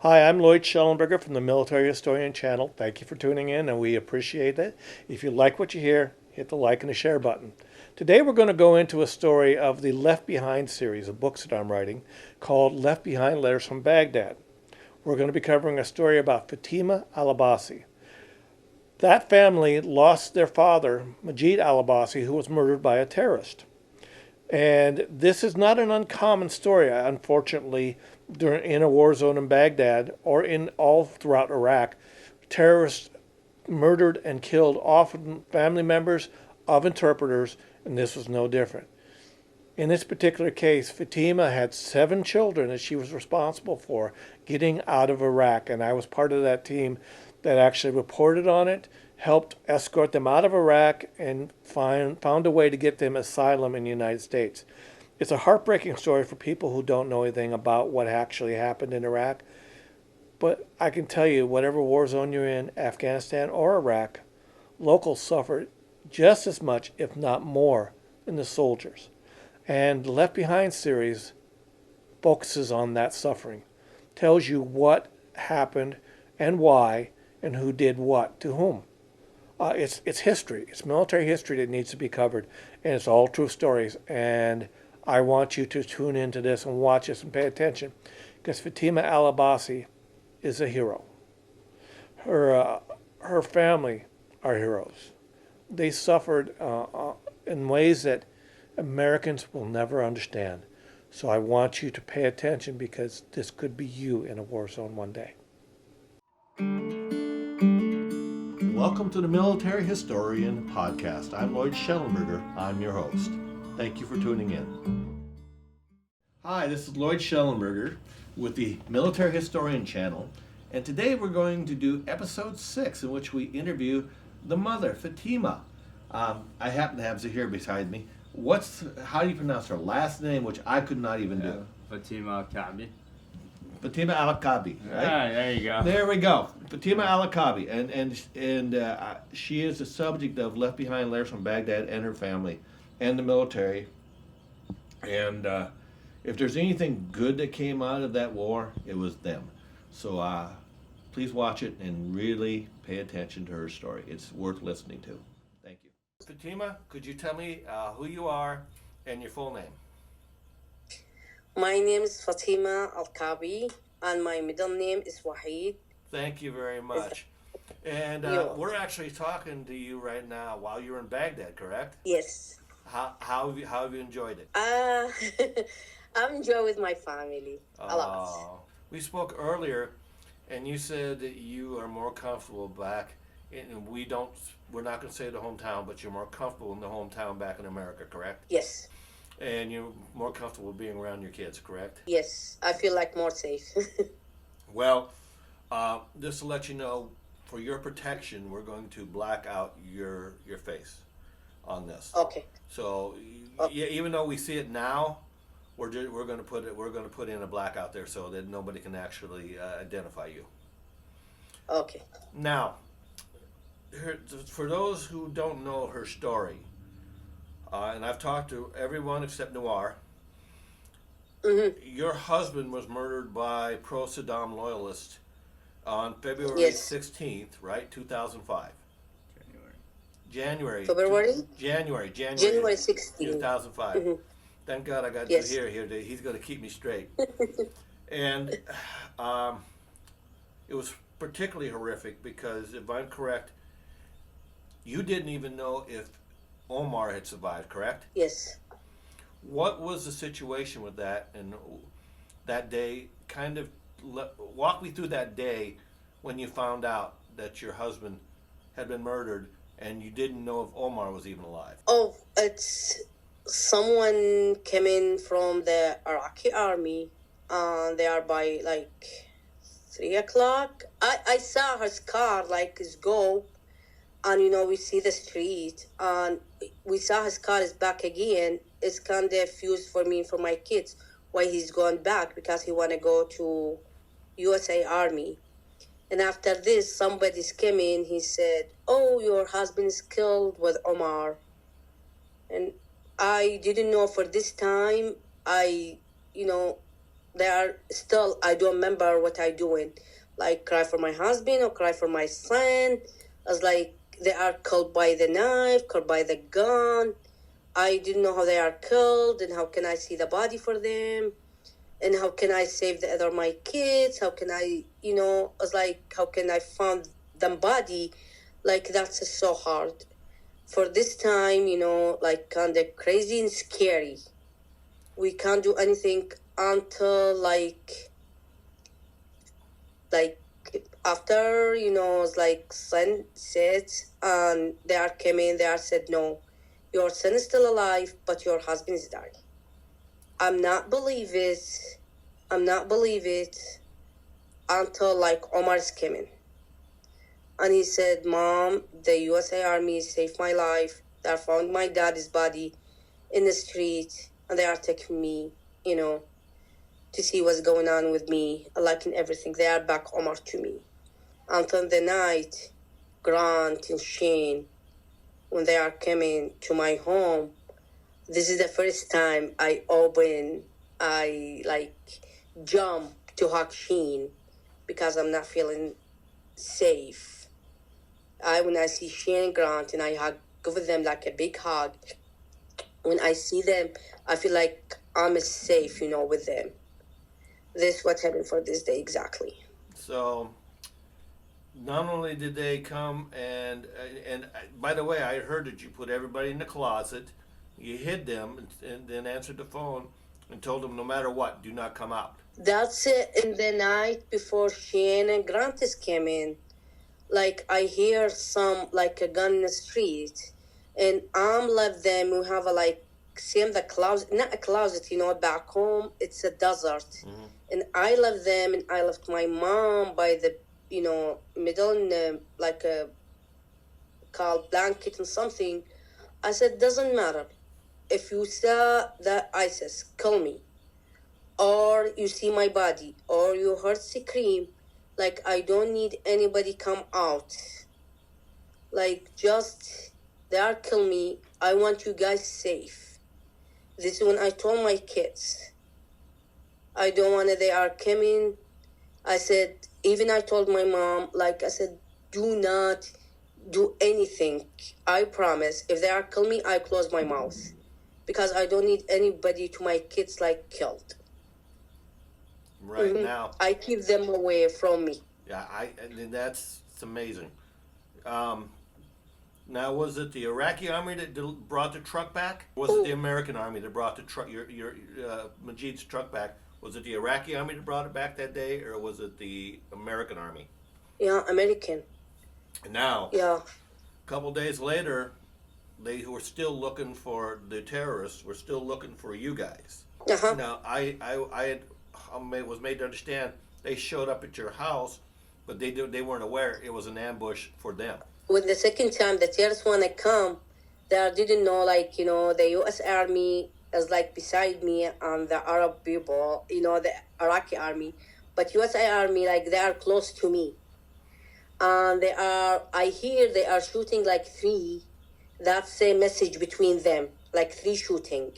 Hi, I'm Lloyd Schellenberger from the Military Historian Channel. Thank you for tuning in, and we appreciate it. If you like what you hear, hit the like and the share button. Today, we're going to go into a story of the Left Behind series of books that I'm writing called Left Behind Letters from Baghdad. We're going to be covering a story about Fatima al-Abbasi. That family lost their father, Majid al-Abbasi, who was murdered by a terrorist. And this is not an uncommon story, unfortunately, in a war zone in Baghdad or in all throughout Iraq. Terrorists murdered and killed often family members of interpreters, and this was no different. In this particular case, Fatima had 7 children that she was responsible for getting out of Iraq, and I was part of that team that actually reported on it, helped escort them out of Iraq, and found a way to get them asylum in the United States. It's a heartbreaking story for people who don't know anything about what actually happened in Iraq, but I can tell you, whatever war zone you're in, Afghanistan or Iraq, locals suffered just as much, if not more, than the soldiers. And the Left Behind series focuses on that suffering, tells you what happened and why and who did what to whom. It's history. It's military history that needs to be covered, and it's all true stories. And I want you to tune into this and watch this and pay attention, because Fatima al-Abbasi is a hero. Her family are heroes. They suffered in ways that Americans will never understand. So I want you to pay attention, because this could be you in a war zone one day. Welcome to the Military Historian Podcast. I'm Lloyd Schellenberger. I'm your host. Thank you for tuning in. Hi, this is Lloyd Schellenberger with the Military Historian Channel, and today we're going to do episode 6, in which we interview the mother, Fatima. I happen to have Zahir beside me. How do you pronounce her last name, which I could not even do? Fatima Kabi. Fatima al-Kabi, right? Ah, there you go. There we go. Fatima al-Kabi, and she is the subject of Left Behind Letters from Baghdad and her family and the military. And if there's anything good that came out of that war, it was them. So please watch it and really pay attention to her story. It's worth listening to. Thank you. Fatima, could you tell me who you are and your full name? My name is Fatima Al-Kabi, and my middle name is Wahid. Thank you very much. And we're actually talking to you right now while you're in Baghdad, correct? Yes. How have you enjoyed it? I'm enjoying with my family a lot. We spoke earlier, and you said that you are more comfortable back, and we're not going to say the hometown, but you're more comfortable in the hometown back in America, correct? Yes. And you're more comfortable being around your kids, correct? Yes, I feel like more safe. Well, just to let you know, for your protection, we're going to black out your face on this. Okay. So even though we see it now, we're going to put in a blackout there so that nobody can actually identify you. Okay. Now, for those who don't know her story, and I've talked to everyone except Noir. Mm-hmm. Your husband was murdered by pro-Saddam loyalists on February 16th, right? 2005. January. February? January 16th. 2005. Mm-hmm. Thank God I got Zahir here. He's going to keep me straight. And it was particularly horrific because, if I'm correct, you didn't even know if Omar had survived, correct? Yes. What was the situation with that, and that day? Kind of walk me through that day when you found out that your husband had been murdered and you didn't know if Omar was even alive. Oh, it's someone came in from the Iraqi army. They are by like 3 o'clock. I saw his car his go. And, we see the street, and we saw his car is back again. It's kind of fused for me and for my kids why he's going back, because he want to go to USA Army. And after this, somebody's came in. He said, oh, your husband is killed with Omar. And I didn't know for this time. I they are still, I don't remember what I doing. Like cry for my husband or cry for my son. As like they are killed by the knife, killed by the gun. I didn't know how they are killed and how can I see the body for them and how can I save the other my kids? How can I, it's like how can I find them body? Like that's so hard. For this time, like kind of crazy and scary. We can't do anything until like after it's like sun sets and they are coming. They are said no, your son is still alive, but your husband is died. I'm not believe it. I'm not believe it until like Omar's coming. And he said, Mom, the USA Army saved my life. They found my daddy's body in the street and they are taking me, to see what's going on with me, like in everything. They are back Omar to me. Until the night, Grant and Shane, when they are coming to my home, this is the first time I jump to hug Shane because I'm not feeling safe. When I see Shane and Grant and I give them like a big hug, when I see them, I feel like I'm safe, with them. This is what happened for this day exactly. So, not only did they come and by the way, I heard that you put everybody in the closet, you hid them, and then answered the phone and told them no matter what, do not come out. That's it. In the night before Shane and Grant is coming, like I hear some like a gun in the street, and I'm left them. We have same the closet, not a closet, back home it's a desert, and I left them, and I left my mom by the middle in like a called blanket and something. I said doesn't matter if you saw the ISIS kill me, or you see my body, or you heard scream. Like, I don't need anybody come out. Like, just, they are kill me. I want you guys safe. This is when I told my kids. I don't want they are coming. I said, even I told my mom, like I said, do not do anything. I promise. If they are kill me, I close my mouth. Because I don't need anybody to my kids killed. Right now, I keep them away from me. Yeah, and that's it's amazing. Now, was it the Iraqi army that brought the truck back? Was it the American army that brought the truck? Your Majid's truck back? Was it the Iraqi army that brought it back that day, or was it the American army? Yeah, American. And now, yeah, a couple days later, they were still looking for the terrorists. Were still looking for you guys. Uh-huh. Now, I was made to understand they showed up at your house, but they weren't aware it was an ambush for them. When the second time the terrorists want to come, they didn't know, the U.S. Army is beside me and the Arab people, the Iraqi army. But U.S. Army, they are close to me. And I hear they are shooting three. That's a message between them, three shooting.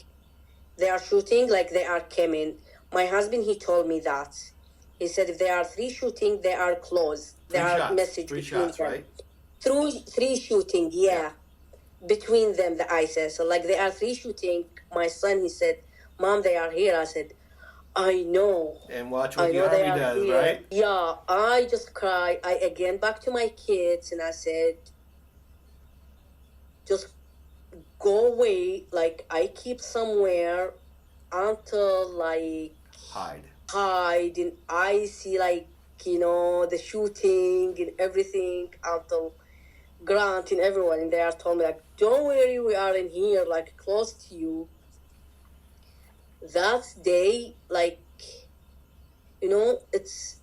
They are shooting they are coming. My husband, he told me that. He said if there are three shooting, they are close. There are message three between shots, them. Right? Through three shooting, yeah. Between them, the ISIS. So they are three shooting. My son, he said, Mom, they are here. I said, I know. And watch what the army does, here. Right? Yeah, I just cried. I again back to my kids and I said, just go away. I keep somewhere until hide and I see the shooting and everything until Grant and everyone and they are told me don't worry, we are in here close to you. That day it's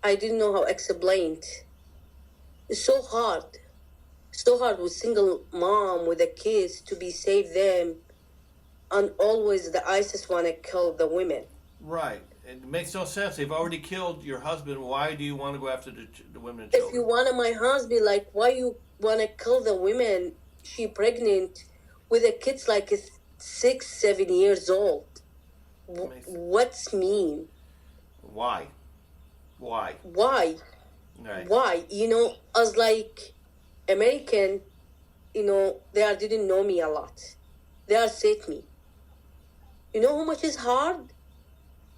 I didn't know how to explain it. It's so hard with single mom with the kids to be save them. And always the ISIS want to kill the women. Right. It makes no sense. They've already killed your husband. Why do you want to go after the women and children? If you want my husband, why you want to kill the women? She pregnant with the kids 6, 7 years old. What's mean? Why? Why? Why? Right. Why? As like American, they didn't know me a lot. They are safe me. You know how much is hard?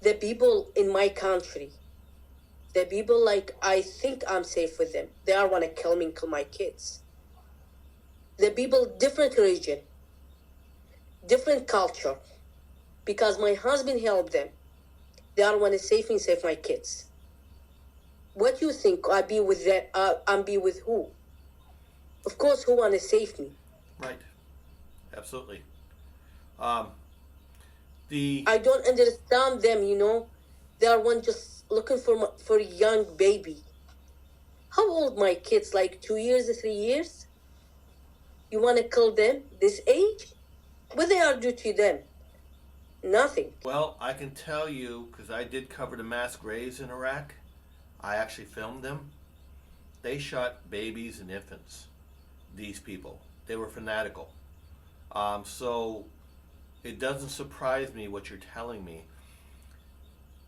The people in my country, the people like I think I'm safe with them. They are want to kill me and kill my kids. The people different region, different culture, because my husband helped them. They are want to save me, save my kids. What do you think? I be with that? I'm be with who? Of course, who want to save me? Right. Absolutely. I don't understand them. They are one just looking for a young baby. How old my kids? Like 2 years, 3 years? You want to kill them this age? What they are do to them? Nothing. Well, I can tell you, because I did cover the mass graves in Iraq. I actually filmed them. They shot babies and infants. These people. They were fanatical. So it doesn't surprise me what you're telling me.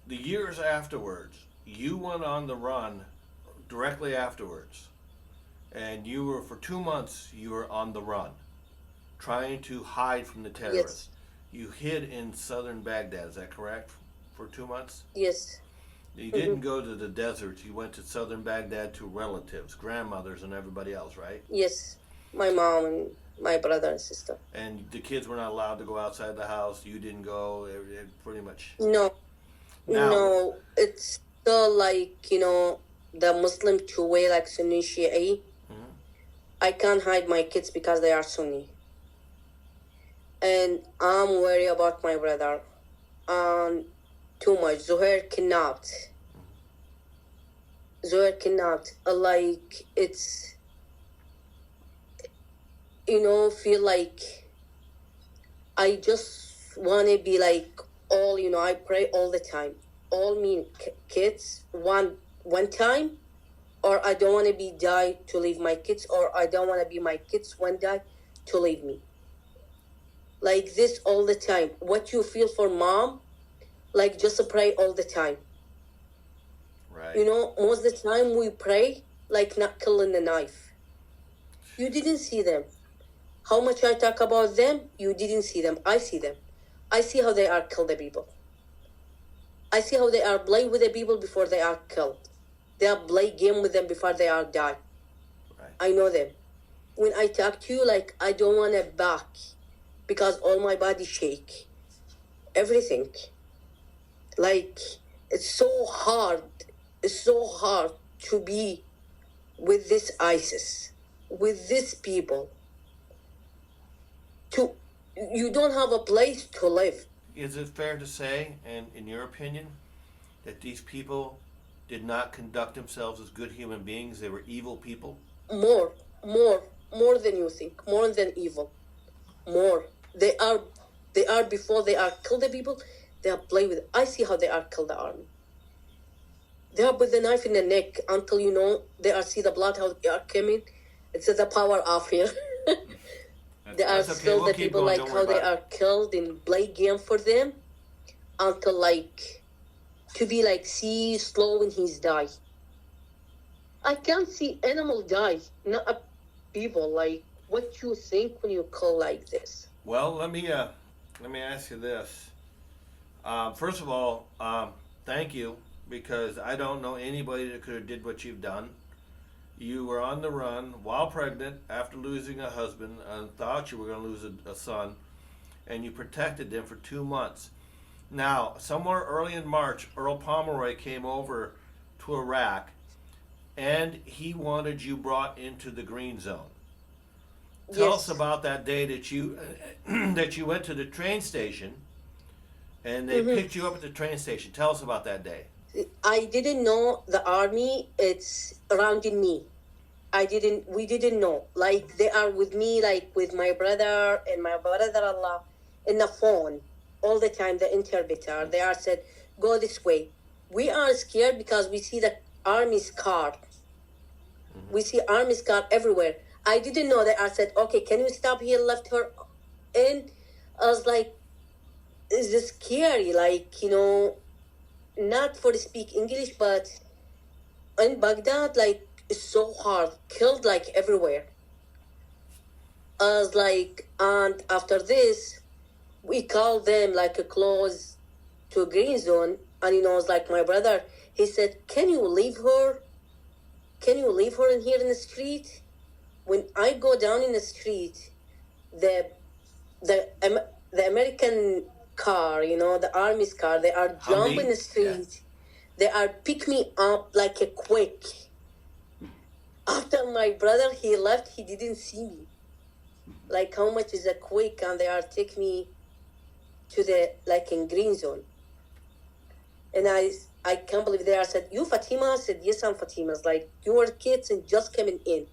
The years afterwards, you went on the run directly afterwards. And you were, for 2 months, you were on the run, trying to hide from the terrorists. Yes. You hid in southern Baghdad, is that correct? For 2 months? Yes. You didn't go to the deserts. You went to southern Baghdad to relatives, grandmothers, and everybody else, right? Yes. My mom and my brother and sister. And the kids were not allowed to go outside the house. You didn't go, pretty much. No. Now, no. It's still like, the Muslim two way, like Sunni Shia. Mm-hmm. I can't hide my kids because they are Sunni. And I'm worried about my brother. Too much. Zuhair kidnapped. Like, it's, feel like I just want to be like all, I pray all the time. All mean kids one time, or I don't want to be die to leave my kids, or I don't want to be my kids one die to leave me. Like this all the time. What you feel for mom, like just pray all the time. Right. Most of the time we pray like not killing the knife. You didn't see them. How much I talk about them, you didn't see them. I see them. I see how they are kill the people. I see how they are play with the people before they are killed. They are play game with them before they are die. Right. I know them. When I talk to you, like I don't want to back because all my body shake. Everything. Like it's so hard. It's so hard to be with this ISIS, with these people. You don't have a place to live. Is it fair to say, and in your opinion, that these people did not conduct themselves as good human beings? They were evil people? More than you think. More than evil. More. They are before they are kill the people, they are play with. I see how they are kill the army. They are with the knife in the neck until they are see the blood how they are coming. It's the power off here. They are okay. still the people going. like how they are killed in play game for them until like to be like see slow when he's die. I can't see animal die, not a people. Like what you think when you kill like this? Well, let me ask you this. First of all, thank you, because I don't know anybody that could have did what you've done. You were on the run while pregnant after losing a husband and thought you were going to lose a son, and you protected them for 2 months. Now, somewhere early in March, Earl Pomeroy came over to Iraq, and he wanted you brought into the green zone. Tell us about that day that you that you went to the train station, and they picked you up at the train station. Tell us about that day. I didn't know the army it's surrounding me. We didn't know. Like they are with me, like with my brother and my brother-in-law in the phone all the time, the interpreter. They are said, go this way. We are scared because we see the army's car. Mm-hmm. We see army's car everywhere. I didn't know that. I said, okay, can you stop here? Left her in. I was like, it's just scary. Like, not for speak English, but in Baghdad, like, it's so hard. Killed like everywhere. As like, and after this, we call them like a close to a green zone. And it's like my brother, he said, "Can you leave her? Can you leave her in here in the street?" When I go down in the street, the the American car, the army's car, they are jumping the street. They are pick me up like a quick. After my brother he left, he didn't see me. Like how much is a quick, and they are take me to the like in green zone. And I can't believe they are said, "You Fatima?" I said, "Yes, I'm Fatima." It's like, "You were kids and just coming in."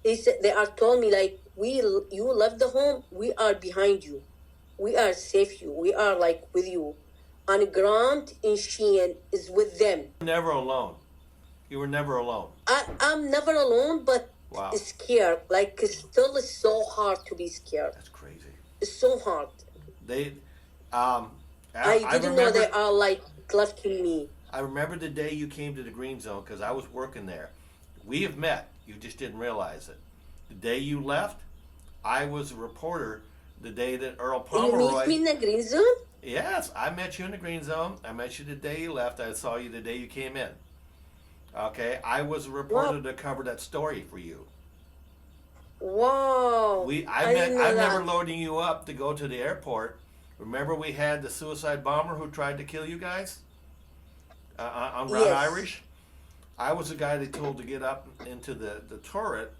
They said they are told me like, you left the home, we are behind you. We are safe you. We are like with you. And Grant and Sheehan is with them. Never alone. You were never alone. I'm never alone, but Wow. scared. Like it's still is so hard to be scared. That's crazy. It's so hard. They, I didn't know remember, they are like left in me. I remember the day you came to the green zone because I was working there. We have met. You just didn't realize it. The day you left, I was a reporter. The day that Earl Pomeroy. You meet me in the green zone? Yes, I met you in the green zone. I met you the day you left. I saw you the day you came in. Okay, I was a reporter to cover that story for you. Wow. I remember loading you up to go to the airport. Remember we had the suicide bomber who tried to kill you guys on Route Irish? I was the guy they told to get up into the turret.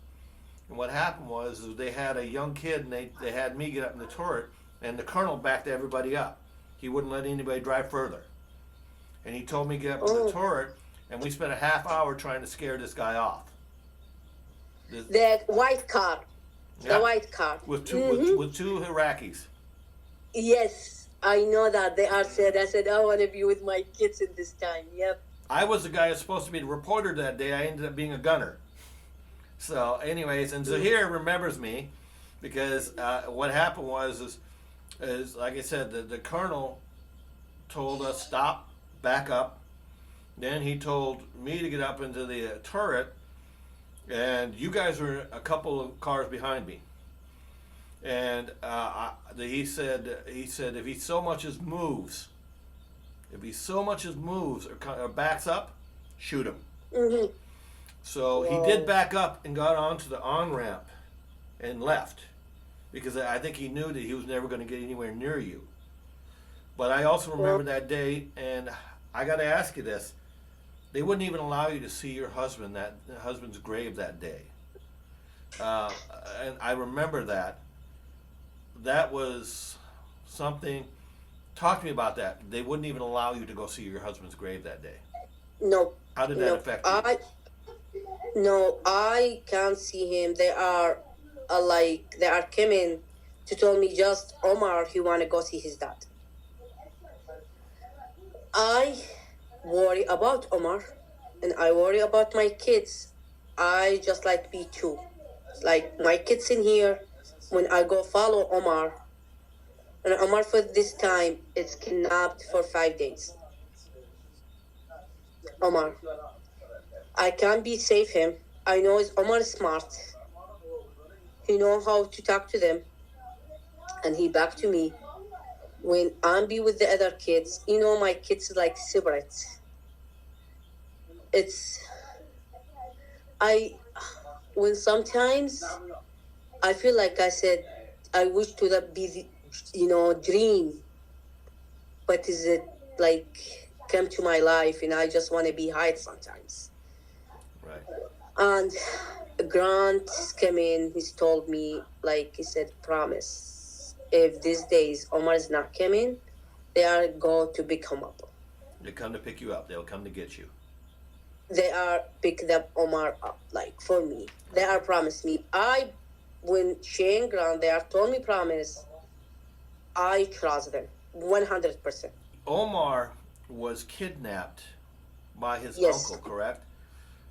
And what happened was they had a young kid and they had me get up in the turret, and the colonel backed everybody up. He wouldn't let anybody drive further. And he told me to get up in the turret, and we spent a half hour trying to scare this guy off. The white car. Yeah, the white car. With two Iraqis. Yes, I know that. They are said, I said, I want to be with my kids in this time. Yep. I was the guy who was supposed to be the reporter that day. I ended up being a gunner. So, anyways, and Zahir remembers me because what happened was like I said, the colonel told us stop, back up. Then he told me to get up into the turret, and you guys were a couple of cars behind me. And he said if he so much as moves, or backs up, shoot him. Mm-hmm. So he did back up and got onto the on-ramp and left because I think he knew that he was never going to get anywhere near you. But I also remember that day, and I got to ask you this. They wouldn't even allow you to see your husband's grave that day. And I remember that. That was something. Talk to me about that. They wouldn't even allow you to go see your husband's grave that day. No. How did that affect you? No, I can't see him. They are they are coming to tell me just Omar, he want to go see his dad. I worry about Omar, and I worry about my kids. I just like be too. Like my kids in here, when I go follow Omar, and Omar for this time, it's kidnapped for 5 days. Omar. I can't be save him. I know Omar is smart. He know how to talk to them. And he back to me. When I'm be with the other kids, my kids like separate. When sometimes I feel like I said, I wish to that be dream. But is it like come to my life and I just want to be hide sometimes. Right. And Grant came in, he's told me, like he said, promise. If these days Omar is not coming, they are going to pick him up. They come to pick you up. They'll come to get you. They are picked up Omar up, like for me. They are promised me. When Shane Grant, they are told me promise, I trust them 100%. Omar was kidnapped by his Yes. uncle, correct?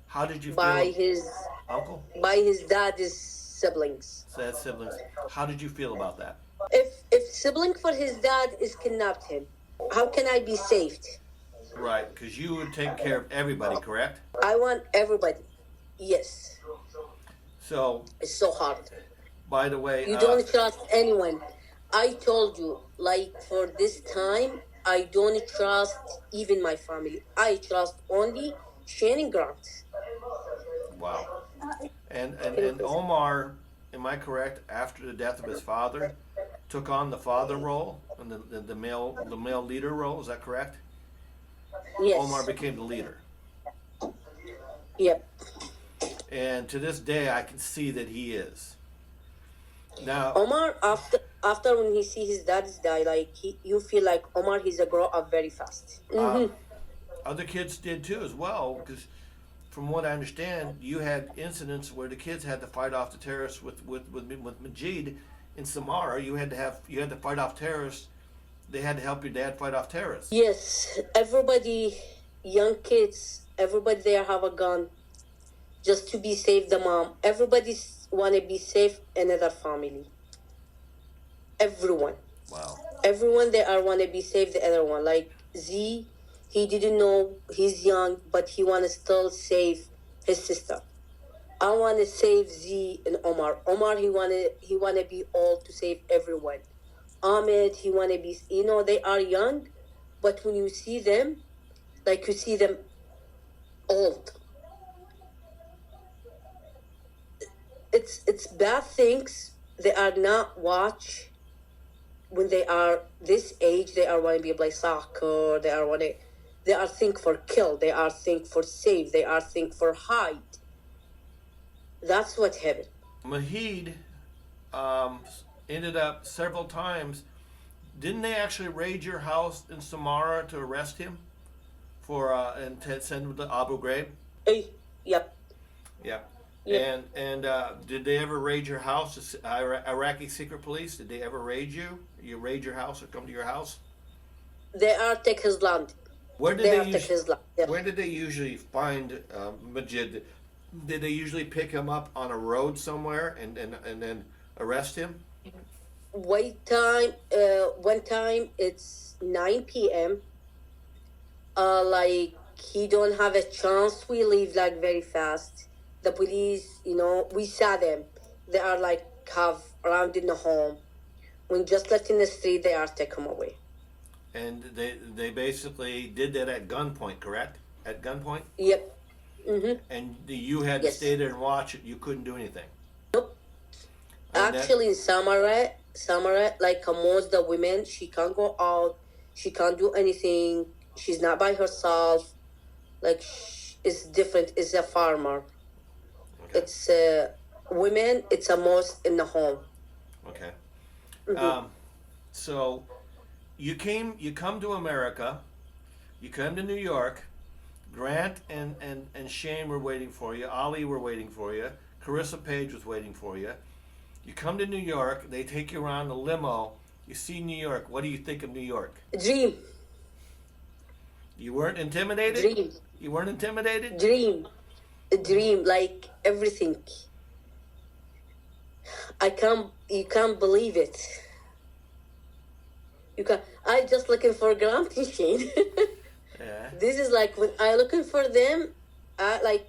How did you By feel? his Uncle? by his dad's siblings. Sad siblings. How did you feel about that? If sibling for his dad is kidnapped him, how can I be saved? Right, because you would take care of everybody, correct? I want everybody. Yes, So, it's so hard. by the way, You don't trust anyone. I told you, like for this time, I don't trust even my family. I trust only Shane and Grant. wow. And Omar, am I correct? After the death of his father, took on the father role and the male leader role. Is that correct? Omar Yes. became the leader, Yep. and to this day, I can see that he is. Now, Omar, after when he see his dad's die, like you feel like Omar, he's a grow up very fast. other kids did too as well, because from what I understand, you had incidents where the kids had to fight off the terrorists with Majid in Samara. You had to fight off terrorists. They had to help your dad fight off terrorists. Yes, everybody, young kids, everybody there have a gun, just to be safe. The mom, everybody want to be safe. Another family, everyone. Wow. Everyone they are want to be safe the other one. Like Z, he didn't know he's young, but he want to still save his sister. I want to save Z and Omar. Omar, he wanna be all to save everyone. Ahmed, he want to be. They are young, but when you see them, like you see them old. It's bad things. They are not watch when they are this age. They are want to be play soccer. They are think for kill. They are think for save. They are think for hide. That's what happened. Mahid ended up several times. Didn't they actually raid your house in Samara to arrest him and to send him to Abu Ghraib? Yep. Yeah. Yep. And did they ever raid your house? Iraqi secret police, did they ever raid you? You raid your house or come to your house? They are take his land. Where did They they are take his land. Yeah. Where did they usually find Majid? Did they usually pick him up on a road somewhere and then arrest him? Wait time. One time it's 9 p.m. Like he don't have a chance. We leave like very fast. The police, we saw them. They are like have around in the home. When just left in the street, they are take him away. And they basically did that at gunpoint, correct? At gunpoint? Yep. Mm-hmm. And you had to Yes. stay there and watch it. You couldn't do anything. Nope. And Actually, in Samaria, like most the women, she can't go out. She can't do anything. She's not by herself. Like it's different. It's a farmer. Okay. It's women. It's a most in the home. Okay. Mm-hmm. So you come to America. You come to New York. Grant and Shane were waiting for you. Ali were waiting for you. Carissa Page was waiting for you. You come to New York. They take you around the limo. You see New York. What do you think of New York? Dream. You weren't intimidated? Dream. You weren't intimidated? Dream. A dream. Like everything. You can't believe it. I just looking for Grant and Shane. Yeah. This is like when I looking for them, like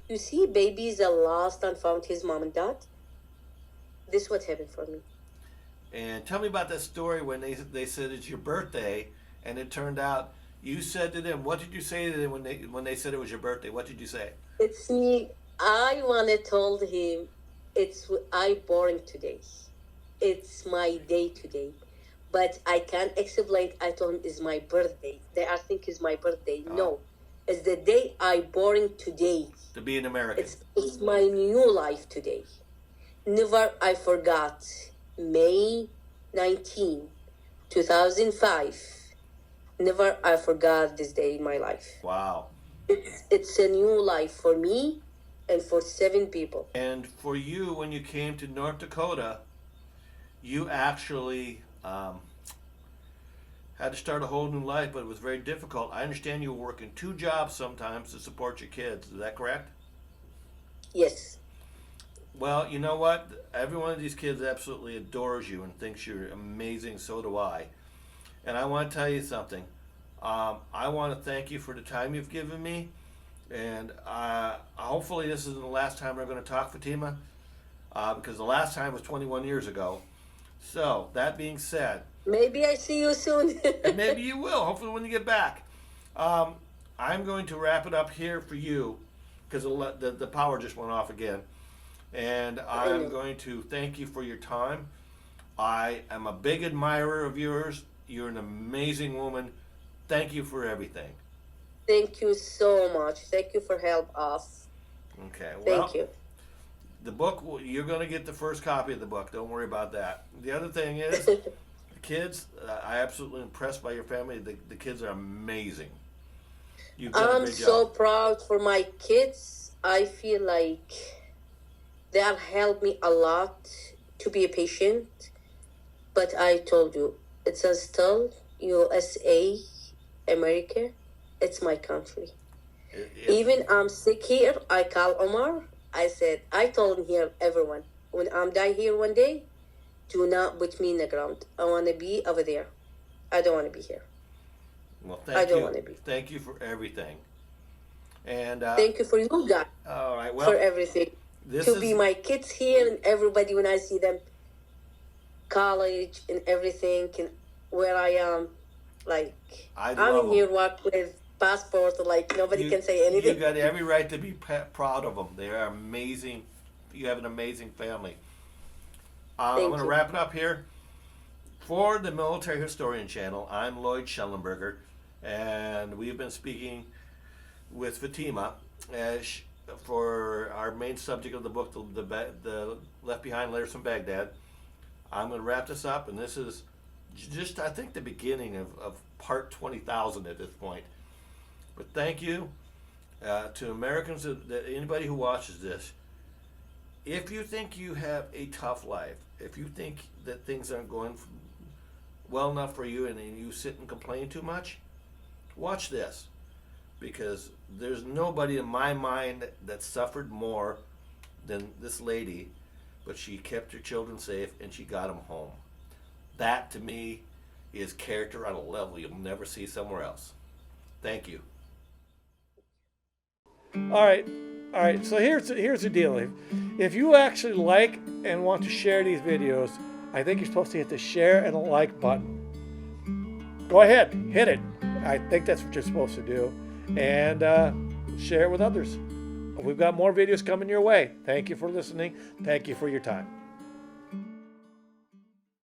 you see babies are lost and found his mom and dad. This what happened for me. And tell me about that story when they said it's your birthday, and it turned out you said to them, what did you say to them when they said it was your birthday? What did you say? It's me. I wanna told him, I born today. It's my day today. But I can't explain. I told him it's my birthday. They are think it's my birthday. Oh. No, it's the day I born today. To be an American. It's my new life today. Never I forgot. May 19, 2005. Never I forgot this day in my life. Wow. It's a new life for me and for 7 people. And for you, when you came to North Dakota, you actually had to start a whole new life, but it was very difficult. I understand you were working 2 jobs sometimes to support your kids. Is that correct? Yes. Well, you know what? Every one of these kids absolutely adores you and thinks you're amazing. So do I. And I want to tell you something. I want to thank you for the time you've given me. And hopefully this isn't the last time we're going to talk, Fatima, because the last time was 21 years ago. So, that being said, Maybe I see you soon. and maybe you will, hopefully when you get back. I'm going to wrap it up here for you because the power just went off again. And I'm going to thank you for your time. I am a big admirer of yours. You're an amazing woman. Thank you for everything. Thank you so much. Thank you for help us. Okay, well, Thank you. the book, you're going to get the first copy of the book. Don't worry about that. The other thing is, the kids, I absolutely impressed by your family. The kids are amazing. You've done a I'm great so job. proud for my kids. I feel like they have helped me a lot to be a patient. But I told you, it's a still USA, America. It's my country. Even I'm sick here, I call Omar. I told him here, everyone, when I'm die here one day, do not put me in the ground. I want to be over there. I don't want to be here. Well, I thank don't you. want to be. Thank you for everything. And Thank you for you guys all right, for well, everything. this To is be my kids here and everybody when I see them, college and everything, and where I am, like I I'm love in 'em. here work with passport, like nobody can say You anything. got every right to be proud of them. They are amazing. You have an amazing family. I'm Thank going to you. wrap it up here. For the Military Historian Channel, I'm Lloyd Schellenberger, and we've been speaking with Fatima for our main subject of the book, the Left Behind Letters from Baghdad. I'm going to wrap this up, and this is just, I think, the beginning of part 20,000 at this point. But thank you to Americans, that anybody who watches this. If you think you have a tough life, if you think that things aren't going well enough for you and you sit and complain too much, watch this. Because there's nobody in my mind that suffered more than this lady, but she kept her children safe and she got them home. That, to me, is character on a level you'll never see somewhere else. Thank you. All right. So here's the deal. If you actually like and want to share these videos, I think you're supposed to hit the share and the like button. Go ahead, hit it. I think that's what you're supposed to do, and share it with others. We've got more videos coming your way. Thank you for listening. Thank you for your time.